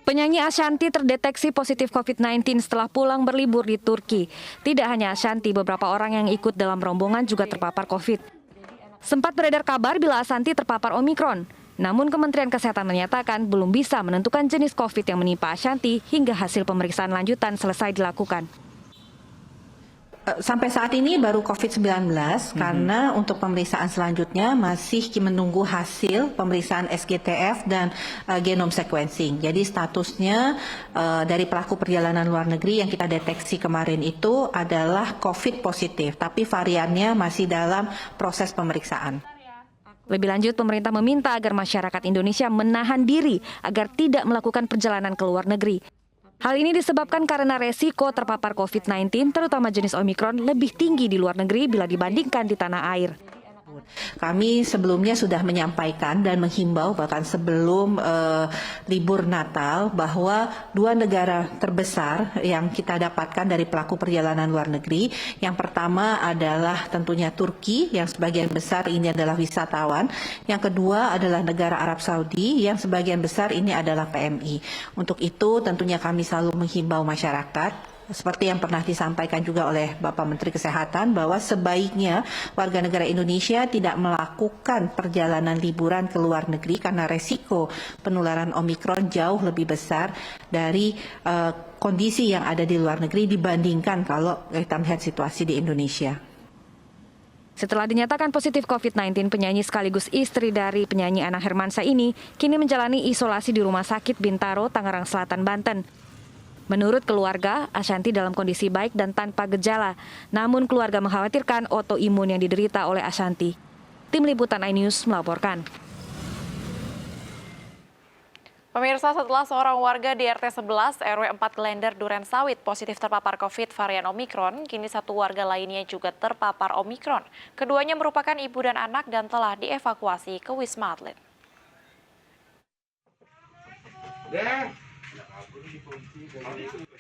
Penyanyi Ashanty terdeteksi positif COVID-19 setelah pulang berlibur di Turki. Tidak hanya Ashanty, beberapa orang yang ikut dalam rombongan juga terpapar COVID. Sempat beredar kabar bila Ashanty terpapar Omikron. Namun Kementerian Kesehatan menyatakan belum bisa menentukan jenis COVID yang menimpa Ashanty hingga hasil pemeriksaan lanjutan selesai dilakukan. Sampai saat ini baru COVID-19 karena untuk pemeriksaan selanjutnya masih menunggu hasil pemeriksaan SGTF dan genome sequencing. Jadi statusnya dari pelaku perjalanan luar negeri yang kita deteksi kemarin itu adalah COVID positif, tapi variannya masih dalam proses pemeriksaan. Lebih lanjut, pemerintah meminta agar masyarakat Indonesia menahan diri agar tidak melakukan perjalanan ke luar negeri. Hal ini disebabkan karena resiko terpapar COVID-19, terutama jenis Omikron, lebih tinggi di luar negeri bila dibandingkan di tanah air. Kami sebelumnya sudah menyampaikan dan menghimbau bahkan sebelum libur Natal bahwa dua negara terbesar yang kita dapatkan dari pelaku perjalanan luar negeri, yang pertama adalah tentunya Turki yang sebagian besar ini adalah wisatawan, yang kedua adalah negara Arab Saudi yang sebagian besar ini adalah PMI. Untuk itu tentunya kami selalu menghimbau masyarakat, seperti yang pernah disampaikan juga oleh Bapak Menteri Kesehatan, bahwa sebaiknya warga negara Indonesia tidak melakukan perjalanan liburan ke luar negeri karena resiko penularan Omikron jauh lebih besar dari kondisi yang ada di luar negeri dibandingkan kalau kita melihat situasi di Indonesia. Setelah dinyatakan positif COVID-19, penyanyi sekaligus istri dari penyanyi Anang Hermansyah ini kini menjalani isolasi di Rumah Sakit Bintaro, Tangerang Selatan, Banten. Menurut keluarga, Ashanty dalam kondisi baik dan tanpa gejala. Namun keluarga mengkhawatirkan autoimun yang diderita oleh Ashanty. Tim Liputan iNews melaporkan. Pemirsa, setelah seorang warga di RT 11 RW 4 Klender Durensawit positif terpapar COVID varian Omikron, kini satu warga lainnya juga terpapar Omikron. Keduanya merupakan ibu dan anak dan telah dievakuasi ke Wisma Atlet.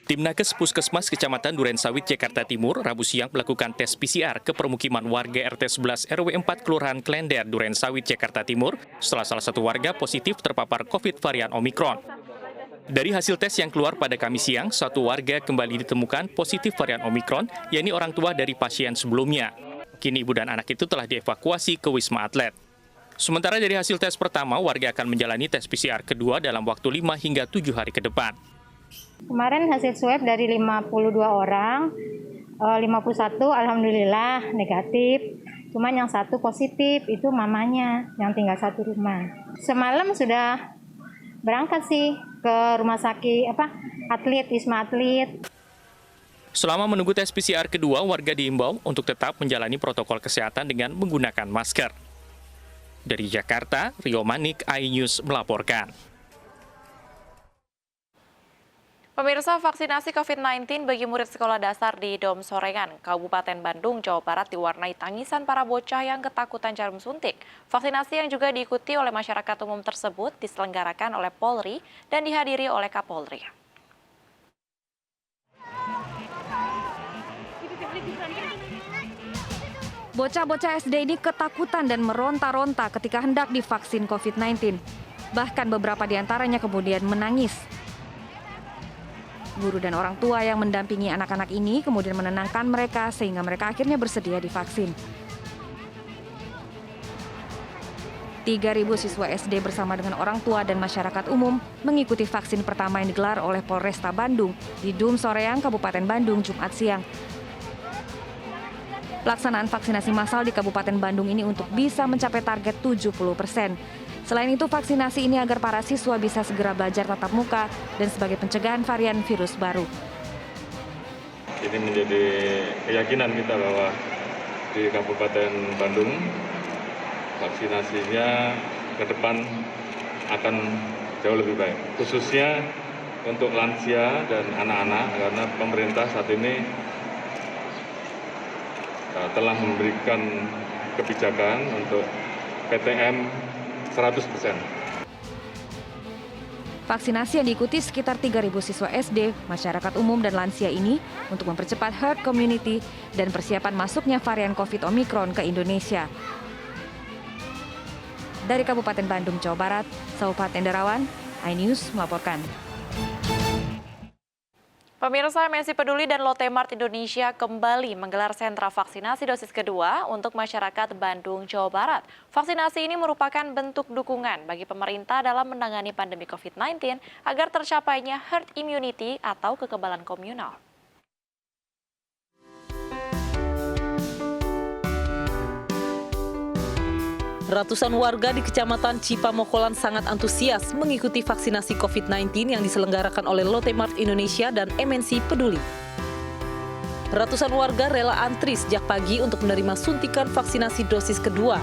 Tim Nakes Puskesmas Kecamatan Durensawit, Jakarta Timur, Rabu siang melakukan tes PCR ke permukiman warga RT 11 RW 4 Kelurahan Klender, Durensawit, Jakarta Timur, setelah salah satu warga positif terpapar COVID varian Omikron. Dari hasil tes yang keluar pada Kamis siang, satu warga kembali ditemukan positif varian Omikron, yakni orang tua dari pasien sebelumnya. Kini ibu dan anak itu telah dievakuasi ke Wisma Atlet. Sementara dari hasil tes pertama, warga akan menjalani tes PCR kedua dalam waktu 5 hingga 7 hari ke depan. Kemarin hasil swab dari 52 orang, 51 alhamdulillah negatif. Cuman yang satu positif itu mamanya yang tinggal satu rumah. Semalam sudah berangkat sih ke rumah sakit Wisma Atlet. Selama menunggu tes PCR kedua, warga diimbau untuk tetap menjalani protokol kesehatan dengan menggunakan masker. Dari Jakarta, Rio Manik, iNews melaporkan. Pemirsa, vaksinasi COVID-19 bagi murid sekolah dasar di Dom Sorengan, Kabupaten Bandung, Jawa Barat diwarnai tangisan para bocah yang ketakutan jarum suntik. Vaksinasi yang juga diikuti oleh masyarakat umum tersebut diselenggarakan oleh Polri dan dihadiri oleh Kapolri. Bocah-bocah SD ini ketakutan dan meronta-ronta ketika hendak divaksin COVID-19. Bahkan beberapa di antaranya kemudian menangis. Guru dan orang tua yang mendampingi anak-anak ini kemudian menenangkan mereka sehingga mereka akhirnya bersedia divaksin. 3.000 siswa SD bersama dengan orang tua dan masyarakat umum mengikuti vaksin pertama yang digelar oleh Polresta Bandung di Dum Soreang, Kabupaten Bandung, Jumat siang. Pelaksanaan vaksinasi massal di Kabupaten Bandung ini untuk bisa mencapai target 70%. Selain itu, vaksinasi ini agar para siswa bisa segera belajar tatap muka dan sebagai pencegahan varian virus baru. Ini menjadi keyakinan kita bahwa di Kabupaten Bandung vaksinasinya ke depan akan jauh lebih baik. Khususnya untuk lansia dan anak-anak, karena pemerintah saat ini telah memberikan kebijakan untuk PTM 100%. Vaksinasi yang diikuti sekitar 3.000 siswa SD, masyarakat umum dan lansia ini untuk mempercepat herd immunity dan persiapan masuknya varian COVID Omikron ke Indonesia. Dari Kabupaten Bandung, Jawa Barat, Saupat Endarawan, iNews melaporkan. Pemirsa, MNC Peduli dan Lotte Mart Indonesia kembali menggelar sentra vaksinasi dosis kedua untuk masyarakat Bandung, Jawa Barat. Vaksinasi ini merupakan bentuk dukungan bagi pemerintah dalam menangani pandemi COVID-19 agar tercapainya herd immunity atau kekebalan komunal. Ratusan warga di Kecamatan Cipamokolan sangat antusias mengikuti vaksinasi COVID-19 yang diselenggarakan oleh Lotte Mart Indonesia dan MNC Peduli. Ratusan warga rela antri sejak pagi untuk menerima suntikan vaksinasi dosis kedua.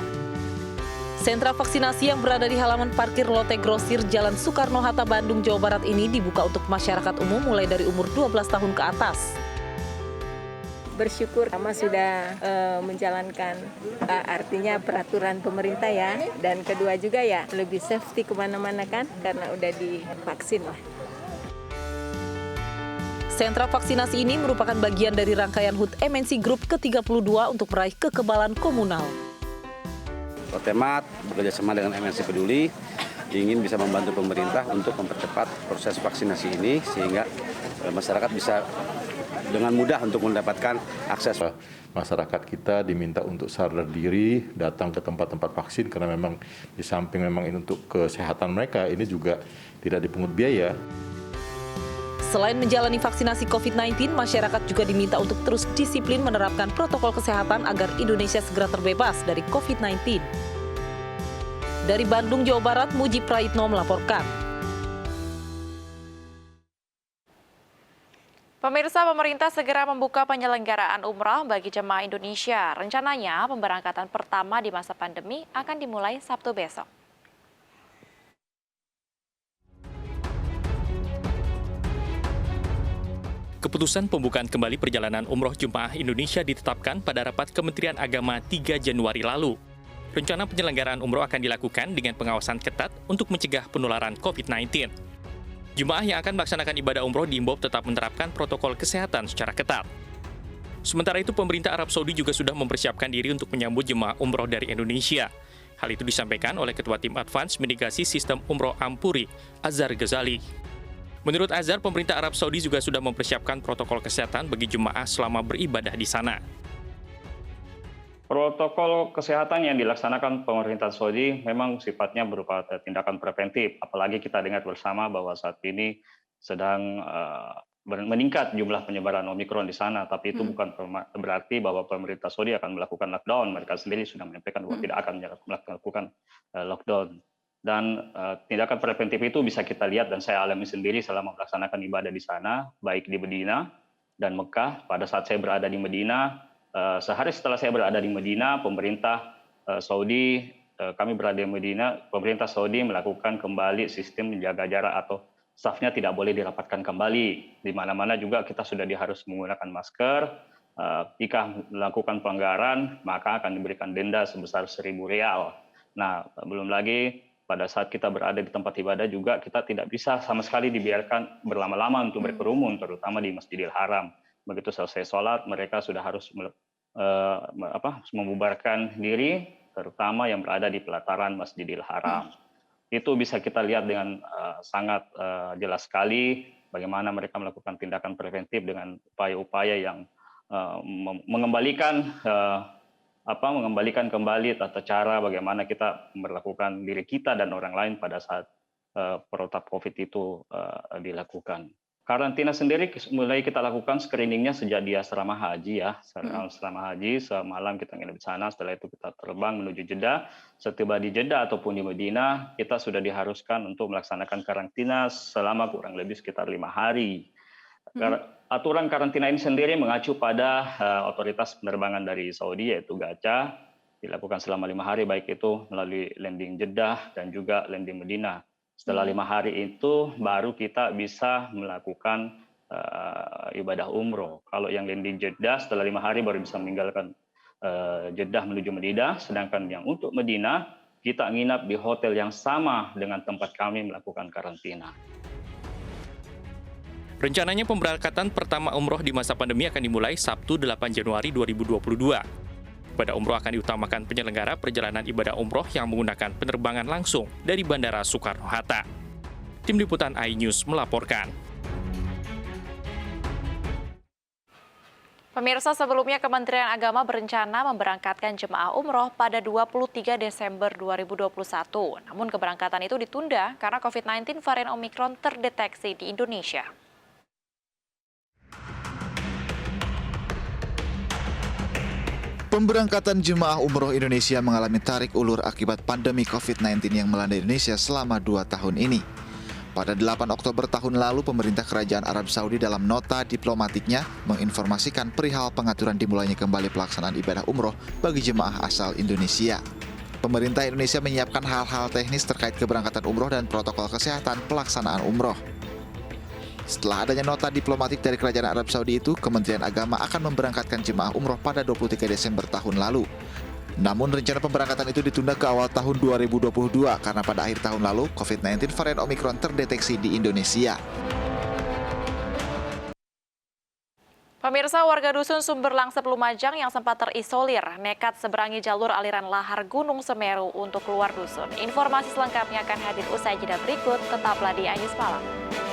Sentra vaksinasi yang berada di halaman parkir Lotte Grosir Jalan Soekarno-Hatta, Bandung, Jawa Barat ini dibuka untuk masyarakat umum mulai dari umur 12 tahun ke atas. Bersyukur sama sudah menjalankan artinya peraturan pemerintah ya, dan kedua juga ya lebih safety kemana-mana kan karena udah divaksin lah. Sentra vaksinasi ini merupakan bagian dari rangkaian HUT MNC Group ke-32 untuk meraih kekebalan komunal. Lotte Mart bekerjasama dengan MNC Peduli ingin bisa membantu pemerintah untuk mempercepat proses vaksinasi ini sehingga masyarakat bisa dengan mudah untuk mendapatkan akses. Masyarakat kita diminta untuk sadar diri, datang ke tempat-tempat vaksin karena memang di samping memang ini untuk kesehatan mereka, ini juga tidak dipungut biaya. Selain menjalani vaksinasi COVID-19, masyarakat juga diminta untuk terus disiplin menerapkan protokol kesehatan agar Indonesia segera terbebas dari COVID-19. Dari Bandung, Jawa Barat, Muji Praitno melaporkan. Pemirsa, pemerintah segera membuka penyelenggaraan umrah bagi jemaah Indonesia. Rencananya, pemberangkatan pertama di masa pandemi akan dimulai Sabtu besok. Keputusan pembukaan kembali perjalanan umroh jemaah Indonesia ditetapkan pada rapat Kementerian Agama 3 Januari lalu. Rencana penyelenggaraan umroh akan dilakukan dengan pengawasan ketat untuk mencegah penularan COVID-19. Jemaah yang akan melaksanakan ibadah umroh diimbau tetap menerapkan protokol kesehatan secara ketat. Sementara itu, pemerintah Arab Saudi juga sudah mempersiapkan diri untuk menyambut jemaah umroh dari Indonesia. Hal itu disampaikan oleh Ketua Tim Advance Mitigasi Sistem Umroh Ampuri, Azhar Ghazali. Menurut Azhar, pemerintah Arab Saudi juga sudah mempersiapkan protokol kesehatan bagi jemaah selama beribadah di sana. Protokol kesehatan yang dilaksanakan pemerintah Saudi memang sifatnya berupa tindakan preventif. Apalagi kita dengar bersama bahwa saat ini sedang meningkat jumlah penyebaran Omikron di sana. Tapi itu bukan berarti bahwa pemerintah Saudi akan melakukan lockdown. Mereka sendiri sudah menyampaikan bahwa tidak akan melakukan lockdown. Dan tindakan preventif itu bisa kita lihat dan saya alami sendiri selama melaksanakan ibadah di sana, baik di Medina dan Mekah. Pada saat saya berada di Medina, sehari setelah saya berada di Medina, pemerintah Saudi, kami berada di Medina, pemerintah Saudi melakukan kembali sistem menjaga jarak atau stafnya tidak boleh dirapatkan kembali. Di mana-mana juga kita sudah harus menggunakan masker. Jika melakukan pelanggaran, maka akan diberikan denda sebesar 1.000 rial. Nah, belum lagi pada saat kita berada di tempat ibadah juga kita tidak bisa sama sekali dibiarkan berlama-lama untuk berkerumun, terutama di Masjidil Haram. Begitu selesai sholat, mereka sudah harus membubarkan diri, terutama yang berada di pelataran Masjidil Haram. Itu bisa kita lihat dengan sangat jelas sekali bagaimana mereka melakukan tindakan preventif dengan upaya-upaya yang mengembalikan kembali tata cara bagaimana kita memperlakukan diri kita dan orang lain pada saat protap COVID itu dilakukan. Karantina sendiri mulai kita lakukan screeningnya sejak di asrama haji ya. Asrama haji semalam kita nginep di sana, setelah itu kita terbang menuju Jeddah. Setiba di Jeddah ataupun di Madinah, kita sudah diharuskan untuk melaksanakan karantina selama kurang lebih sekitar 5 hari. Aturan karantina ini sendiri mengacu pada otoritas penerbangan dari Saudi yaitu GACA, dilakukan selama 5 hari baik itu melalui landing Jeddah dan juga landing Madinah. Setelah 5 hari itu baru kita bisa melakukan ibadah umroh. Kalau yang landing Jeddah setelah 5 hari baru bisa meninggalkan Jeddah menuju Madinah, sedangkan yang untuk Madinah kita nginap di hotel yang sama dengan tempat kami melakukan karantina. Rencananya pemberangkatan pertama umroh di masa pandemi akan dimulai Sabtu 8 Januari 2022. ibadah umroh akan diutamakan penyelenggara perjalanan ibadah umroh yang menggunakan penerbangan langsung dari Bandara Soekarno-Hatta. Tim Liputan iNews melaporkan. Pemirsa, sebelumnya Kementerian Agama berencana memberangkatkan jemaah umroh pada 23 Desember 2021. Namun keberangkatan itu ditunda karena COVID-19 varian Omikron terdeteksi di Indonesia. Pemberangkatan jemaah umroh Indonesia mengalami tarik ulur akibat pandemi COVID-19 yang melanda Indonesia selama 2 tahun ini. Pada 8 Oktober tahun lalu, pemerintah Kerajaan Arab Saudi dalam nota diplomatiknya menginformasikan perihal pengaturan dimulainya kembali pelaksanaan ibadah umroh bagi jemaah asal Indonesia. Pemerintah Indonesia menyiapkan hal-hal teknis terkait keberangkatan umroh dan protokol kesehatan pelaksanaan umroh. Setelah adanya nota diplomatik dari Kerajaan Arab Saudi itu, Kementerian Agama akan memberangkatkan jemaah umroh pada 23 Desember tahun lalu. Namun rencana pemberangkatan itu ditunda ke awal tahun 2022 karena pada akhir tahun lalu COVID-19 varian Omikron terdeteksi di Indonesia. Pemirsa, warga dusun Sumber Langsep Lumajang yang sempat terisolir nekat seberangi jalur aliran lahar Gunung Semeru untuk keluar dusun. Informasi selengkapnya akan hadir usai jeda berikut. Tetaplah di iNews Malam.